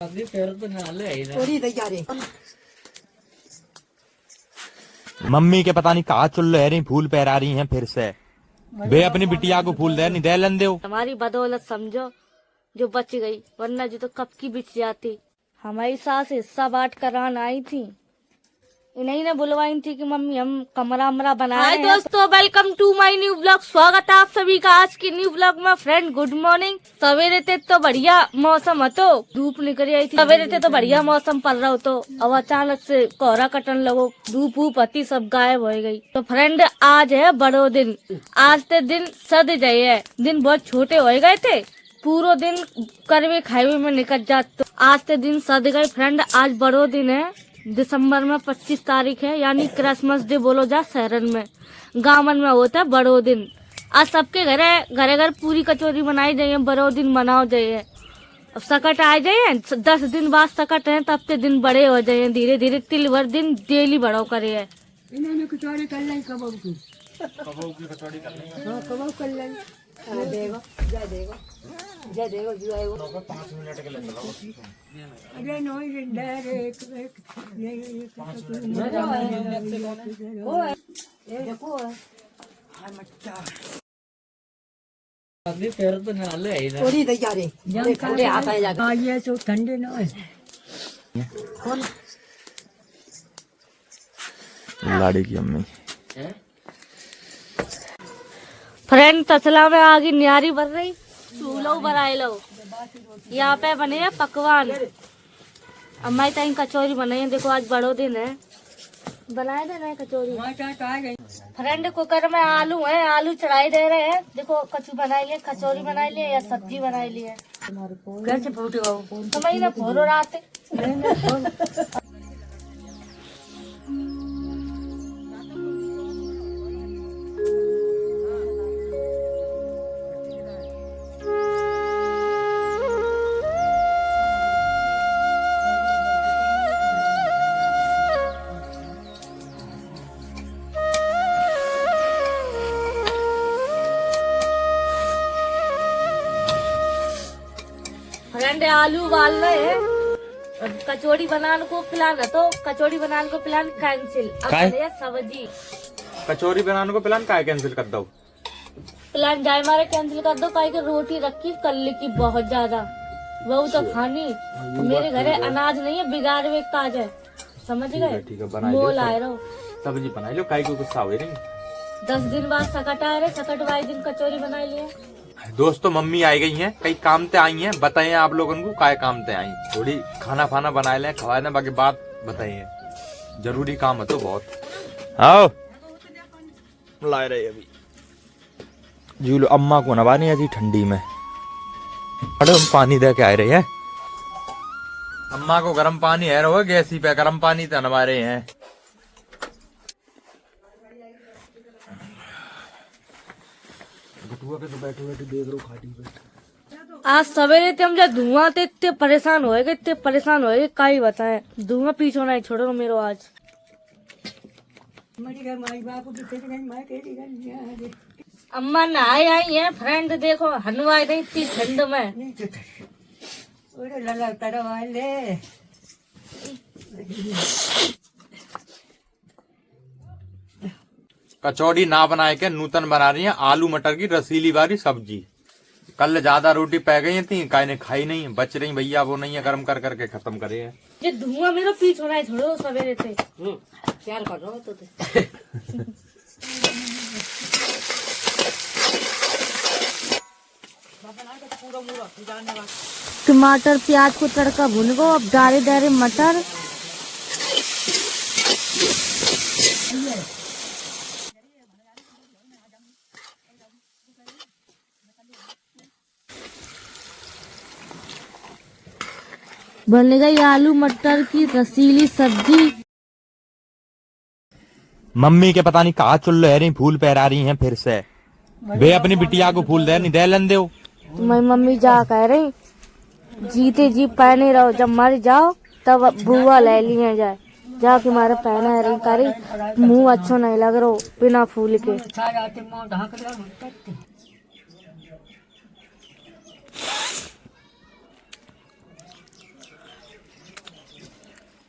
Mummy के पता नहीं कहाँ चुल रही फूल पहरा रही हैं फिर से। वे अपनी बिटिया को फूल दे नहीं दे लन दो। हमारी बदौलत समझो जो बच गई, वरना जो तो कब की बिछ जाती। हमारी सास हिस्सा बांट करान आई थी, इन्हीं ने बुलवाई थी कि मम्मी हम कमरा वमरा बनाए। हाय दोस्तों, welcome to my new blog. स्वागत है आप सभी का आज की न्यू ब्लॉग में। Friend good morning. सवेरे थे तो बढ़िया मौसम हो, तो धूप निकल आई थी। सवेरे थे तो बढ़िया मौसम पड़ रहा हो, तो अब अचानक से कोहरा कटन लगो, धूप वूप हती सब गायब हो गई। तो फ्रेंड आज है बड़ो दिन। आज ते दिन सद गए है, दिन बहुत छोटे हो गए थे, पूरा दिन करवे खाए में निकल जाते। तो आज ते दिन सद गए फ्रेंड। आज बड़ो दिन है, दिसंबर में 25 तारीख है, यानी क्रिसमस डे बोलो जा शहरन में। गाँवन में होता है बड़ो दिन। आज सबके घर पूरी कचौरी बनाई जाइए, बड़ो दिन मनाओ जाइए। अब सकट आ जाइए, 10 दिन बाद सकट है, तब ते दिन बड़े हो जाइए। धीरे धीरे तिल भर दिन डेली बड़ो करे है। इन्होंने कचौड़ी कर ली, कबाब की कचौड़ी कर ली, कबाब कर ली। देगा जा देगा जा देगा जो आएगा 5 मिनट के लिए चलो। अरे नो ये डायरेक्ट ये 5 मिनट ये देखो हां मच्चा अभी पैर तो ना ले इधर थोड़ी तैयारी पूरे हाथ आ जाएगा। ये तो ठंडे ना है कौन लाड़ी की अम्मी। फ्रेंड तसला में आगे न्यारी बन रही, चूल्हो बनाए लो। यहाँ पे बने हैं पकवान। अम्मा ताई कचौरी बनाई है, देखो आज बड़ो दिन है, बनाए देना कचौरी। फ्रेंड कुकर में आलू है, आलू चढ़ाई दे रहे हैं। देखो कचू बनाई लिए, कचौरी बनाई लिए या सब्जी बनाई लिए। कैसे फोटो तो मैं ना फोरो रात फ्रेंड आलू उबाल रहे हैं। कचौड़ी बनाने को प्लान है, तो कचौड़ी बनाने को प्लान कैंसिल। अब है सब्जी। कचौरी बनाने को प्लान का कैंसिल कर दो। प्लान जाए मारे कैंसिल कर दो, काहे कि रोटी रखी कल की बहुत ज्यादा, वो तो खानी। मेरे घर अनाज नहीं है, बिगाड़ वे काज है, समझ गए। ठीक है बना लो लाए रहो, सब्जी बना लो, काहे को गुस्सा हो नहीं। 10 दिन बाद सकट आ रहे, सकट वाले दिन कचौरी बना लिए। दोस्तों मम्मी आई गई हैं, कई काम ते आई हैं, बताइए आप लोगों को काय काम ते आई। थोड़ी खाना फाना बनाए लें, खवाए लें, बाकी बात बताइए। जरूरी काम है तो बहुत। आओ लाए रहे अभी जूलो अम्मा को नवानी है ठंडी में। अरे हम पानी दे के आए रहे हैं, अम्मा को गर्म पानी है रहो, गैसी पे गर्म पानी तो नवा रहे हैं। आज सवेरे थे हम जब धुआं थे इतने परेशान होएगे, इतने परेशान होएगे का ही बताए। धुआं पीछे नहीं छोड़ो मेरो आज। अम्मा नहाए आई है फ्रेंड, देखो हनवाई नहीं इतनी ठंड में। कचौड़ी ना बनाए के नूतन बना रही है आलू मटर की रसीली वाली सब्जी। कल ज्यादा रोटी पै गई थी, काई ने खाई नहीं, बच रही भैया, वो नहीं है गर्म कर करके खत्म करे है। ये धुआं मेरा पीछे होना है छोड़ो सवेरे थे। प्यार कर रहा तो टमाटर प्याज को तड़का भून गो, अब डारे डारे मटर। बन गई आलू मटर की रसीली सब्जी। मम्मी के पता नहीं कहाँ चुल रही फूल पहरा रही हैं फिर से। वे अपनी बिटिया को फूल दे नहीं दे लन दो। मैं मम्मी जा कह रही, जीते जी पहने रहो, जब मर जाओ तब बुआ ले लिया जाए। जाके मारे पहना है रही करी, मुंह अच्छा नहीं लग रहा बिना फूल के।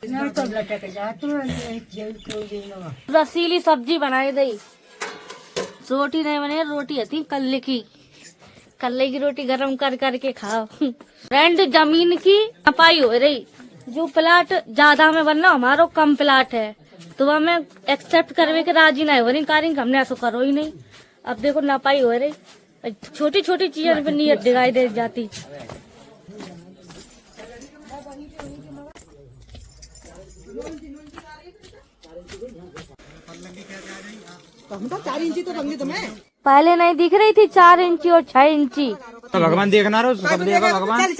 ना तो लटक जातो जेल क्यों देना रसीली सब्जी बनाई दई, रोटी नहीं बने, रोटी थी कल्ले की रोटी गरम कर करके खाओ। फ्रेंड जमीन की नपाई हो रही, जो प्लाट ज्यादा में बनना, हमारो कम प्लाट है तो हमें एक्सेप्ट करवे के राजी नहीं हो रही, कारण हमने ऐसा करो ही नहीं। अब देखो नपाई हो रही, छोटी छोटी चीजों पे नीयत दिखाई दे जाती। तो 4 इंची तो रंगी तुम्हें पहले नहीं दिख रही थी 4 इंची और 6 इंची। तो भगवान देखना रहो, सब देगा भगवान।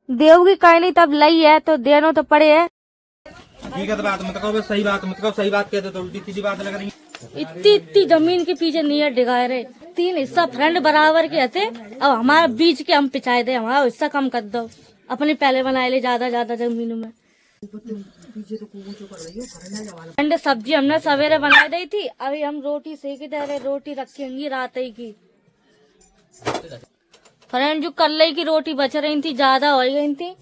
देव की कहीं नहीं तब लई है तो देनो तो पड़े है। ठीक है, तो बात मत कहो, सही बात मत कहो, सही बात कहते तो उल्टी सीधी बात लग रही। इतनी जमीन के पीछे नियत डिगाए रहे, 3 हिस्सा फ्रेंड बराबर के हते, अब हमारे बीच के हम पिछाए दे, हमारा हिस्सा कम कर दो, अपने पहले बनाए ले ज्यादा जमीन में। फ्रेंड सब्जी हमने सवेरे बनाई दी थी, अभी हम रोटी सेक दे रहे, रोटी रखेंगी रात ही की। फ्रेंड जो कल की रोटी बच रही थी, ज्यादा हो गई थी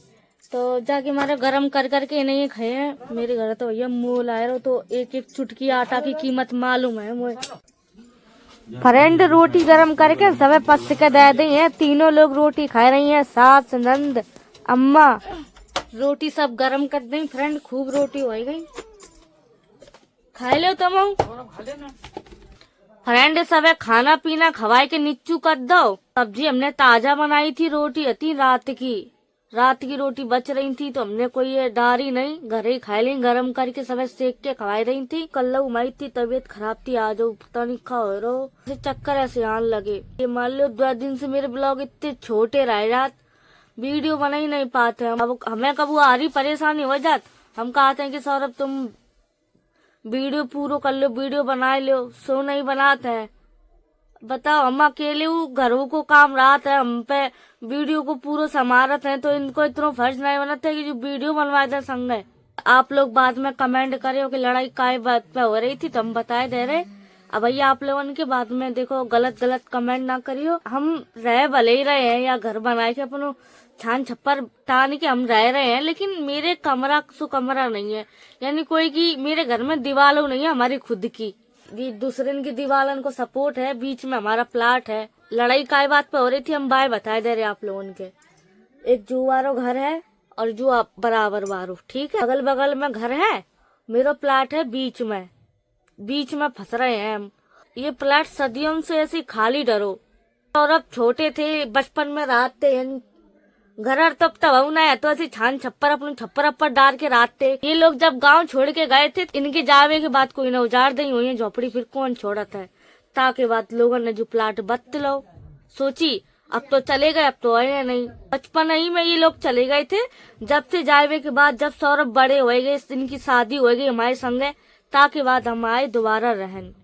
तो जाके हमारे गरम कर करके इन्हें खाए हैं। मेरे घर तो भैया मोल आए रहो तो एक एक चुटकी आटा की कीमत मालूम है मुझे। फ्रेंड रोटी गरम करके सब पस के दे दी है, तीनों लोग रोटी खा रही हैं, सास नंद अम्मा, रोटी सब गरम कर दी। फ्रेंड खूब रोटी हो गई, खाए लो तुम। फ्रेंड सब खाना पीना खवाए के नीचू कर दो। सब्जी हमने ताजा बनाई थी, रोटी थी रात की रोटी बच रही थी तो हमने कोई ये डारी नहीं, घर ही खाई ली, गरम करके सब सेक के खवाई रही थी। कल उमाई थी, तबीयत खराब थी, आज पता नहीं खा हो रहो, चक्कर ऐसे आने लगे। ये मान लो 2 दिन से मेरे ब्लॉग इतने छोटे रह जात, वीडियो बना ही नहीं पाते। अब हमें कब आ रही परेशानी हो जात, हम कहते हैं कि सौरभ तुम वीडियो पूरा कर लो, वीडियो बना लो, सो नहीं बनाते हैं। बताओ, हम अकेले घरों को काम रात है, हम पे वीडियो को पूरा समारत है, तो इनको इतना फर्ज नहीं बनाते कि जो वीडियो बनवाए थे संग। आप लोग बाद में कमेंट करे कि लड़ाई काय बात पे हो रही थी तो हम बताए दे रहे। अब भैया आप लोगों के बाद में देखो गलत कमेंट ना करियो। हम रह भले ही रहे हैं या घर बनाए के अपनो छान छप्पर टान के हम रह रहे हैं, लेकिन मेरे कमरा सो कमरा नहीं है, यानी कोई की मेरे घर में दीवारों नहीं है, हमारी खुद की। ये दूसरे की दीवालन को सपोर्ट है, बीच में हमारा प्लाट है। लड़ाई काय बात पे हो रही थी हम बाय बताए दे रहे आप लोगों के। एक जुआरो घर है और जो आप बराबर बारो, ठीक है, अगल बगल में घर है, मेरा प्लाट है बीच में फंस रहे हैं हम। ये प्लाट सदियों से ऐसे खाली डरो, और अब छोटे थे बचपन में रात थे घर तब ना है तो ऐसे छान छप्पर अपने छप्पर अप्पर डाल के रात थे। ये लोग जब गांव छोड़ के गए थे, इनके जावे के बाद कोई न उजाड़ दी हुई है झोपड़ी, फिर कौन छोड़ता है। ताकि बाद लोगों ने जो प्लाट बत लो सोची, अब तो चले गए, अब तो आए नहीं। बचपन ही में ये लोग चले गए थे, जब से जावे के बाद जब सौरभ बड़े हो गए, इनकी शादी हो गई हमारे संगे, ताकि बाद हम आए दोबारा रहन।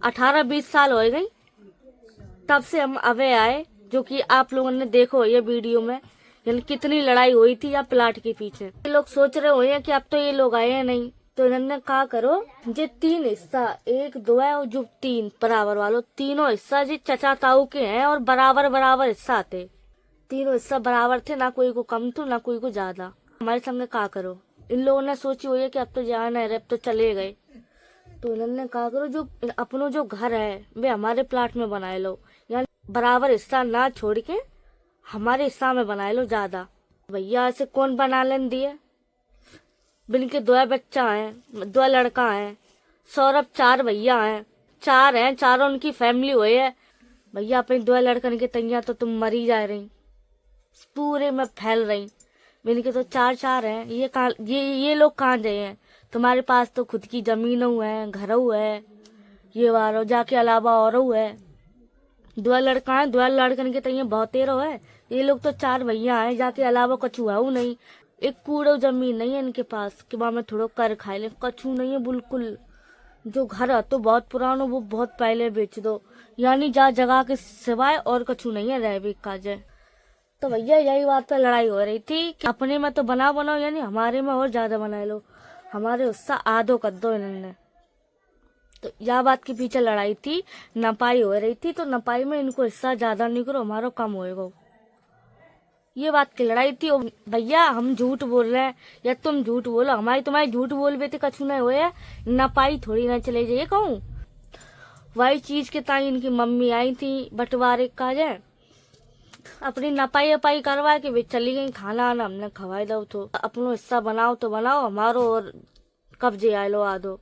18-20 साल हो गई तब से हम अवे आए, जो कि आप लोगों ने देखो ये वीडियो में, यानी कितनी लड़ाई हुई थी या प्लाट के पीछे। ये लोग सोच रहे हुए कि अब तो ये लोग आए हैं नहीं, तो इन्होंने कहा करो जे 3 हिस्सा 1 2 है और जो 3 बराबर वालों, तीनों हिस्सा जी चचा ताऊ के हैं और बराबर हिस्सा थे, तीनों हिस्सा बराबर थे, ना कोई को कम तो ना कोई को ज्यादा। हमारे संग कहा करो, इन लोगों ने सोची हुई है कि अब तो जाना है, अब तो चले गए, तो इन्होंने कहा करो जो अपनो जो घर है वे हमारे प्लाट में बनाए लो, यानी बराबर हिस्सा ना छोड़ के हमारे हिस्सा में बनाए लो ज्यादा। भैया ऐसे कौन बना लेन दिए, बिनके 2 बच्चा हैं, 2 लड़का हैं, सौरभ 4 भैया हैं, 4 हैं, चारों उनकी फैमिली हुई है। भैया अपने 2 लड़कन के तैया तो तुम मरी जा रही, पूरे में फैल रही, बिनके तो 4 हैं। ये लोग कहाँ गए हैं, तुम्हारे पास तो खुद की जमीन है, घर है, ये वारो जाके अलावा और है। 2 लड़का है, 2 लड़कन के तैया बहुत तेरो है, ये लोग तो 4 भैया हैं, जाके अलावा कछु है नहीं, एक कूड़ो जमीन नहीं है इनके पास कि वहां में थोड़ो कर खाए ले, कछु नहीं है बिल्कुल। जो घर है तो बहुत पुराना, वो बहुत पहले बेच दो, यानी जा जगह के सिवाय और कछु नहीं है रह भी काजे। तो भैया यही बात पे लड़ाई हो रही थी कि अपने में तो बनाओ, यानी हमारे में और ज्यादा बना लो, हमारे उससे आधो कर दो इन्होंने। तो यह बात के पीछे लड़ाई थी, नपाई हो रही थी, तो नपाई में इनको हिस्सा ज्यादा नहीं करो, हमारा कम होएगा, ये बात की लड़ाई थी। और भैया हम झूठ बोल रहे हैं या तुम झूठ बोलो, हमारी तुम्हारी झूठ बोल बे थे कछु नहीं होया, न पाई थोड़ी ना चले जाइए कहूँ। वही चीज के ताई इनकी मम्मी आई थी बंटवारे का जाए, अपनी नपाई अपाई करवा के वे चली गई। खाना आना हमने खवाई दो, तो अपनो हिस्सा बनाओ तो बनाओ, हमारो और कब्जे आए लो आ दो।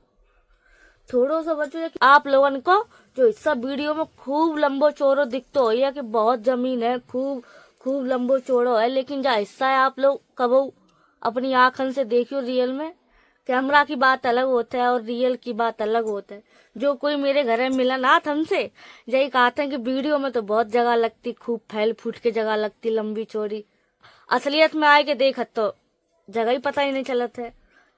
थोड़ो सा बच्चों आप लोगन को जो हिस्सा वीडियो में खूब लंबो चौड़ो दिखतो हो या कि बहुत जमीन है, खूब लंबो चौड़ो है, लेकिन जो हिस्सा है आप लोग कबो अपनी आंखन से देखियो। रियल में कैमरा की बात अलग होता है और रियल की बात अलग होता है। जो कोई मेरे घर में मिला ना हमसे यही कहते हैं कि वीडियो में तो बहुत जगह लगती, खूब फैल फूट के जगह लगती लंबी चौड़ी, असलियत में आए के देखत तो जगह ही पता ही नहीं चलत है।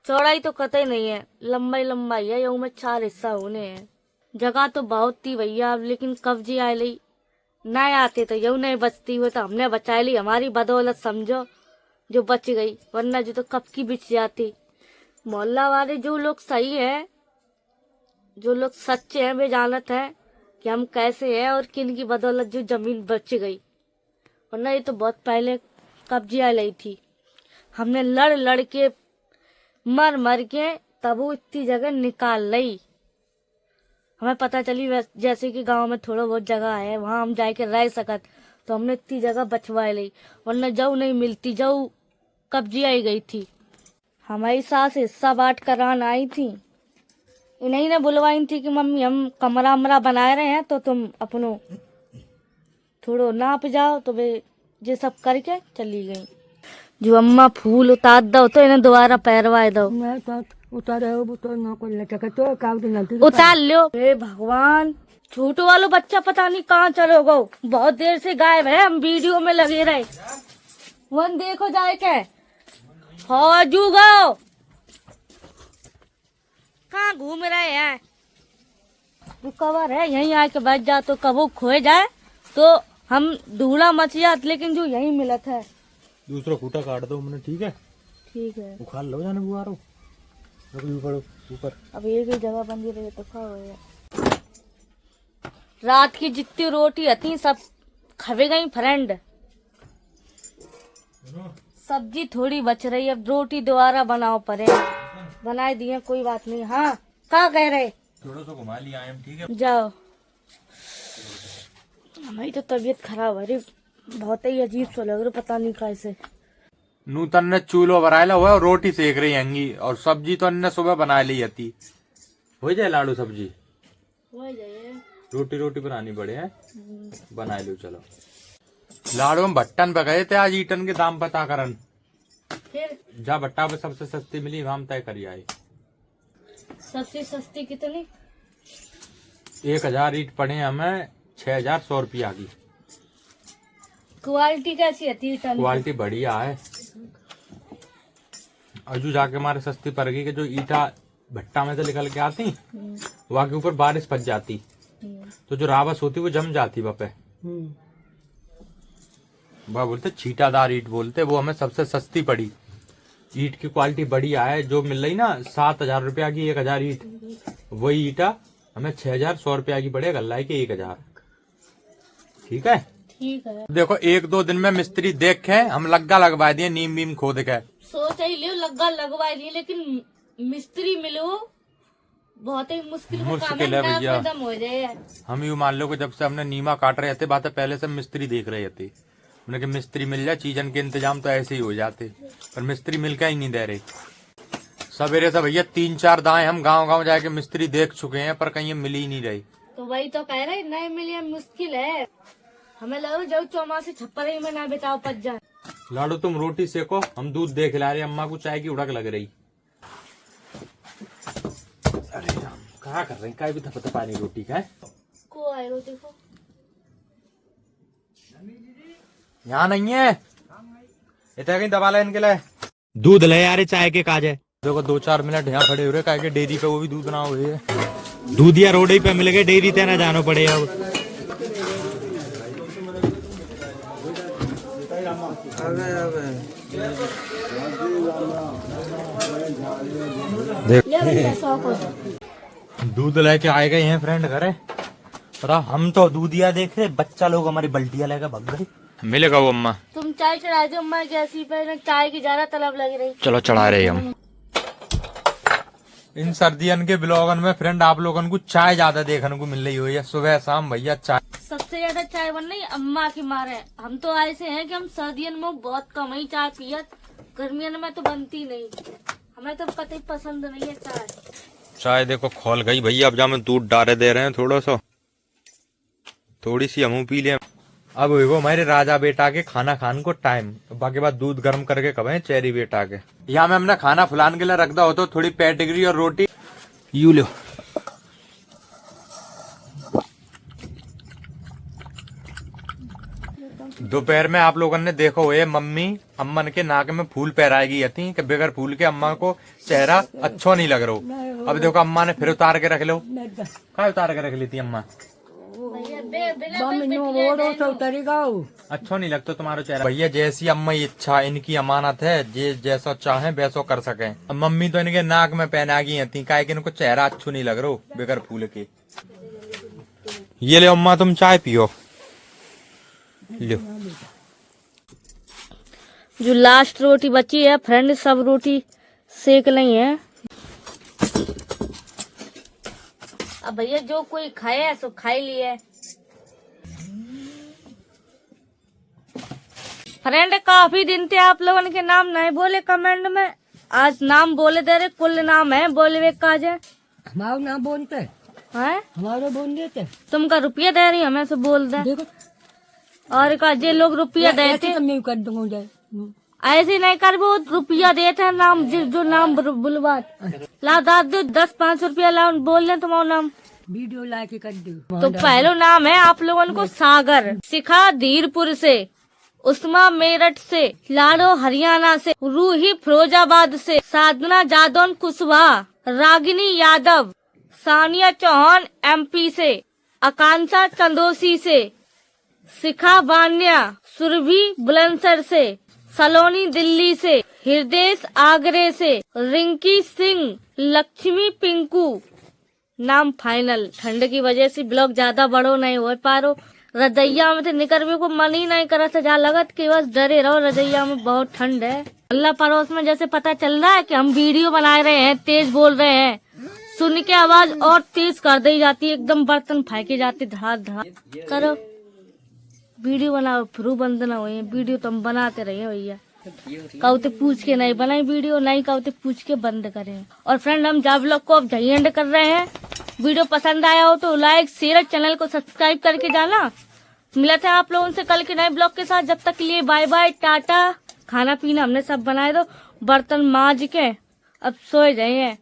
चौड़ाई तो कतई नहीं है, लंबाई है, यूं में 4 हिस्सा होने हैं। जगह तो बहुत थी भैया, लेकिन कब्जे आए ली नहीं आते तो यूं नहीं बचती हुई, तो हमने बचा ली, हमारी बदौलत समझो जो बच गई, वरना जो तो कब की बिछ जाती। मोहल्ला वाले जो लोग सही है, जो लोग सच्चे हैं, वे जानत है कि हम कैसे हैं और किन की बदौलत जो जमीन बच गई, वरना ये तो बहुत पहले कब्जे आ ली थी। हमने लड़ के मर के तब वो इतनी जगह निकाल ली। हमें पता चली जैसे कि गांव में थोड़ा बहुत जगह है वहां हम जाके रह सकत, तो हमने इतनी जगह बचवा ली, वरना जाऊ नहीं मिलती, जाऊ कब्जे आई गई थी। हमारी सास हिस्सा बांट करान आई थी, इन्हीं ने बुलवाई थी कि मम्मी हम कमरा अमरा बना रहे हैं, तो तुम अपनो थोड़ो नाप जाओ, तो वे ये सब करके चली गई। जो अम्मा फूल उतार दो तो इन्हें दोबारा पैरवाए दो। मैं तो उतारे हो तो ना को लटक तो काउ तो नलती उतार लो। हे भगवान, छोटो वालो बच्चा पता नहीं कहाँ चलो गो, बहुत देर से गायब है, हम वीडियो में लगे रहे। वन देखो जाए के हो जूगो कहाँ घूम रहे हैं, जो कवर है यहीं आके बैठ जा, तो कबो खोए जाए तो हम ढूंढा मच जात, लेकिन जो यहीं मिलत है। दूसरा खूटा काट दो हमने, ठीक है? ठीक है, उखाड़ लो जाने बुआरो ऊपर। अब एक ही जगह बंदी रही तो क्या होगा। रात की जितनी रोटी थी सब खवे गई फ्रेंड, सब्जी थोड़ी बच रही, अब रोटी दोबारा बनाओ पड़े, बनाए दिए कोई बात नहीं। हाँ क्या कह रहे? थोड़ा सा घुमा लिया है, ठीक है? जाओ। हमारी तो तबीयत खराब है, बहुत ही अजीब सा लग रहा, पता नहीं कैसे। नूतन ने चूल्हो बनाया हुआ और रोटी सेक रही हैंगी, और सब्जी तो अन्य सुबह बना ली थी। हो जाए लाडू सब्जी, हो जाए, रोटी बनानी पड़े है, बना लो। चलो लाडू हम भट्टन पे गए थे आज, ईटन के दाम पता करन, फिर जहाँ भट्टा पे सबसे सस्ती मिली वहां तय करी आए। सबसे सस्ती कितनी? 1000 ईट पड़े हमें 6100 रुपया की। क्वालिटी कैसी है? क्वालिटी बढ़िया है, अजू जाके हमारे सस्ती पड़ गई कि जो ईटा भट्टा में से निकल के आती वहाँ के ऊपर बारिश फंस जाती, तो जो रावस होती वो जम जाती वहाँ पे, वह बोलते छीटादार ईट बोलते, वो हमें सबसे सस्ती पड़ी। ईट की क्वालिटी बढ़िया है, जो मिल रही ना 7000 रुपया की 1000 ईट, वही ईटा हमें 6100 रुपया की पड़े गल्ला के 1000। ठीक है? ठीक है। देखो 1-2 दिन में मिस्त्री देख के हम लग्गा लगवा दिए, नीम बीम खोद के। सोच ही लियो लग्गा लगवा दिए, लेकिन मिस्त्री मिलो बहुत ही मुश्किल है भैया। हो जाए। हम यूँ मान लो कि जब से हमने नीमा काट रहे थे, बात पहले से मिस्त्री देख रहे थे, हमने कि मिस्त्री मिल जाए, चीजन के इंतजाम तो ऐसे ही हो जाते, पर मिस्त्री मिलकर ही नहीं दे रहे। सवेरे से भैया 3-4 दाएं हम गांव जाके मिस्त्री देख चुके हैं, पर कहीं मिल ही नहीं रही। तो वही तो कह रहे नहीं मिली, मुश्किल है। हमें लगा जाओ चौमासे छप्पर ही में ना बिताओ पच जाए। लाडू तुम रोटी सेको, हम दूध दे खिला रहे, अम्मा को चाय की उड़क लग रही। अरे कहा कर रहे हैं, काय भी थपथ पानी रोटी का है को आएगा देखो, यहाँ नहीं है, इतना कहीं दबा ले इनके लिए। दूध ले यार चाय के काज है। देखो 2-4 मिनट यहाँ खड़े हो रहे, काय के डेयरी पे वो भी दूध ना हुए है, दूध या रोड पे मिल गए, डेयरी ते ना जानो पड़े। अब दूध लेके आए गए हैं फ्रेंड घरे, पर हम तो दूधिया देख रहे, बच्चा लोग हमारी बल्टिया लेकर भग गए। मिलेगा वो अम्मा। तुम चाय चढ़ा दो अम्मा गैस पे, चाय की ज्यादा तलब लग रही। चलो चढ़ा रहे हम। इन सर्दियन के ब्लॉगन में फ्रेंड आप लोगन को चाय ज्यादा देखने को मिल रही हो, या सुबह शाम भैया चाय। सबसे ज्यादा चाय बन रही अम्मा की मारे। हम तो ऐसे हैं कि हम सर्दियन में बहुत कम ही चाय पिया, गर्मियन में तो बनती नहीं, हमें तो कतई पसंद नहीं है चाय। चाय देखो खोल गई भैया, अब जहाँ दूध डाले दे रहे हैं थोड़ा सा, थोड़ी सी हमू पी ले। अब वो हमारे राजा बेटा के खाना खाने को टाइम, बाकी बात दूध गर्म करके कब चेरी बेटा के। यहाँ में हमने खाना फुलाने के लिए रख दो, तो थोड़ी पेटिग्री और रोटी यू लो। दोपहर में आप लोगों ने देखो ये मम्मी अम्मन के नाक में फूल पहराएगी थी कि बगैर फूल के अम्मा को चेहरा अच्छा नहीं लग रहा। अब देखो अम्मा ने फिर उतार के रख लो। क्या उतार के रख ली थी अम्मा? अच्छा नहीं लगता तुम्हारा चेहरा। भैया जैसी अम्मा इच्छा, इनकी अमानत है, जे जैसा चाहे वैसा कर सके। मम्मी तो इनके नाक में पहना गई थी, क्या कि इनको चेहरा अच्छा नहीं लग रहा बगैर फूल के। ये ले अम्मा तुम चाय पियो, लो। जो लास्ट रोटी बची है फ्रेंड, सब रोटी सेक नहीं है। अब भैया जो कोई खाए सो खाई लिए। फ्रेंड काफी दिन थे आप लोगों के नाम नहीं बोले कमेंट में, आज नाम बोले दे रहे, कुल नाम है बोले वे काज है। हमारा नाम बोलते हैं, हमारा बोल देते। तुमका रुपया दे रही हमें से बोल दे। देखो और का जे लोग रुपया देते कर दूंगा, ऐसे नहीं कर, वो रुपया देते हैं नाम जो नाम बुलवा ला दाद 10-5 रुपया ला बोल रहे तुम्हारा नाम, वीडियो लाके कर दो। तो पहला नाम है आप लोगों को सागर, शिखा धीरपुर से, उस्मा मेरठ से, लाडो हरियाणा से, रूही फिरोजाबाद से, साधना जादौन कुशवाहा, रागिनी यादव, सानिया चौहान एमपी से, आकांक्षा चंदोसी से, शिखा बान्या सुरभि बुलंदशहर से, सलोनी दिल्ली से, हृदय आगरे से, रिंकी सिंह, लक्ष्मी पिंकू। नाम फाइनल। ठंड की वजह से ब्लॉग ज्यादा बड़ो नहीं हो पा रो। रजैया में थे निकलने को मन ही नहीं करा था, जहाँ लगत कि बस डरे रहो, रजैया में बहुत ठंड है। अल्लाह पड़ोस में जैसे पता चल रहा है कि हम वीडियो बना रहे हैं, तेज बोल रहे हैं, सुन के आवाज और तेज कर दी जाती है, एकदम बर्तन फेंके जाते धड़ा धड़ा। करो वीडियो बनाओ, फिर बंद ना हो। वीडियो तुम बनाते रहिए भैया, कहते पूछ के नहीं बनाई वीडियो, नहीं कहते पूछ के बंद करें। और फ्रेंड हम जब ब्लॉग को अब यही एंड कर रहे हैं। वीडियो पसंद आया हो तो लाइक शेयर, चैनल को सब्सक्राइब करके जाना। मिला था आप लोगों से कल के नए ब्लॉग के साथ, जब तक के लिए बाय बाय टाटा। खाना पीना हमने सब बनाए दो, बर्तन मांज के अब सोए जाइए।